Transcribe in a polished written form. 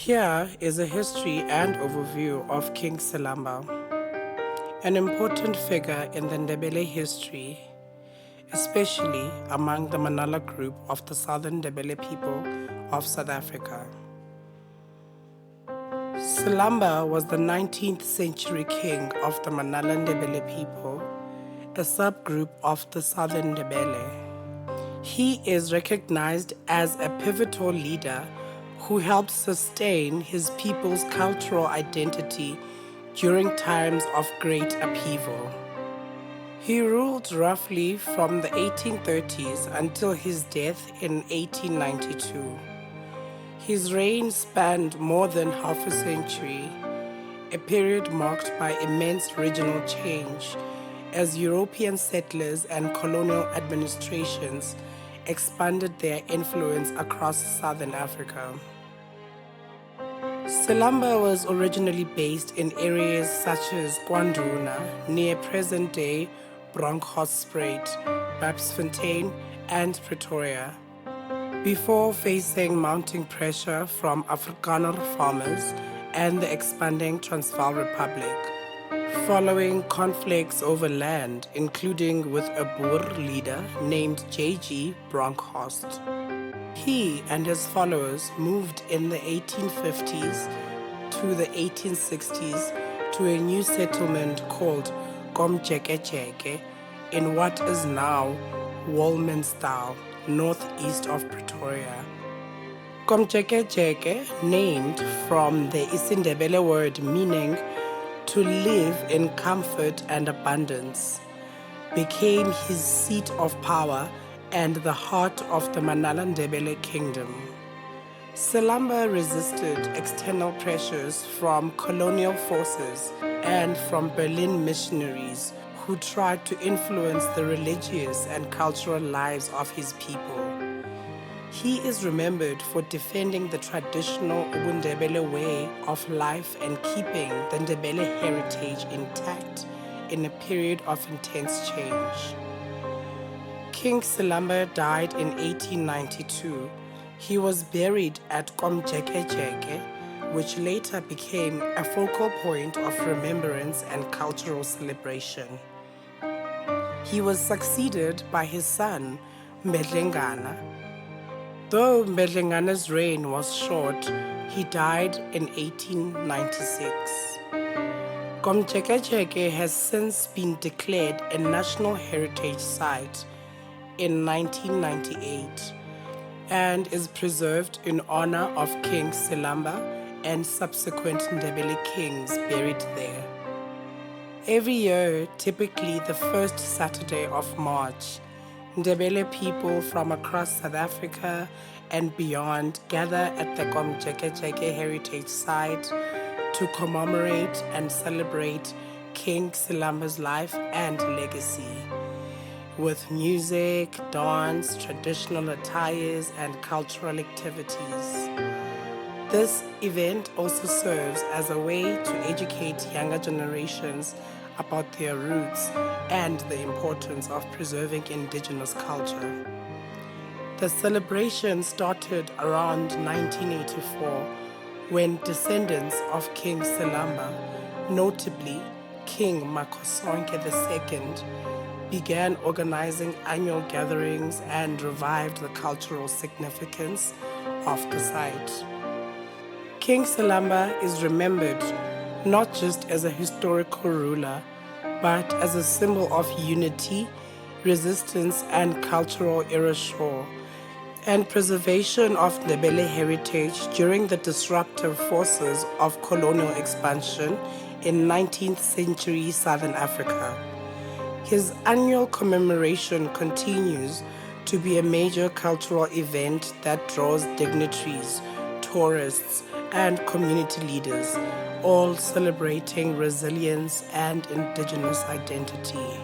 Here is a history and overview of King Silamba, an important figure in the Ndebele history, especially among the Manala group of the southern Ndebele people of South Africa. Silamba was the 19th century king of the Manala Ndebele people, a subgroup of the southern Ndebele. He is recognized as a pivotal leader who helped sustain his people's cultural identity during times of great upheaval. He ruled roughly from the 1830s until his death in 1892. His reign spanned more than half a century, a period marked by immense regional change as European settlers and colonial administrations expanded their influence across southern Africa. Silamba was originally based in areas such as KwaNduna, near present-day Bronkhorstspruit, Babsfontein, and Pretoria, before facing mounting pressure from Afrikaner farmers and the expanding Transvaal Republic, following conflicts over land, including with a Boer leader named J.G. Bronkhorst. He and his followers moved in the 1850s to the 1860s to a new settlement called KwaMjekejeke in what is now Walmansdal, northeast of Pretoria. KwaMjekejeke, named from the isiNdebele word meaning to live in comfort and abundance, became his seat of power and the heart of the Manala Ndebele kingdom. Silamba resisted external pressures from colonial forces and from Berlin missionaries who tried to influence the religious and cultural lives of his people. He is remembered for defending the traditional Ndebele way of life and keeping the Ndebele heritage intact in a period of intense change. King Silamba died in 1892. He was buried at KwaMjekejeke, which later became a focal point of remembrance and cultural celebration. He was succeeded by his son, Mbedlengana. Though Mbedlengana's reign was short, he died in 1896. KwaMjekejeke has since been declared a National Heritage Site in 1998 and is preserved in honor of King Silamba and subsequent Ndebele kings buried there. Every year, typically the first Saturday of March, Ndebele people from across South Africa and beyond gather at the KwaMjekejeke Heritage Site to commemorate and celebrate King Silamba's life and legacy, with music, dance, traditional attires, and cultural activities. This event also serves as a way to educate younger generations about their roots and the importance of preserving indigenous culture. The celebration started around 1984 when descendants of King Silamba, notably King Makosonke II, began organizing annual gatherings and revived the cultural significance of the site. King Silamba is remembered not just as a historical ruler, but as a symbol of unity, resistance, and cultural erasure, and preservation of Ndebele heritage during the disruptive forces of colonial expansion in 19th century Southern Africa. His annual commemoration continues to be a major cultural event that draws dignitaries, tourists, and community leaders, all celebrating resilience and indigenous identity.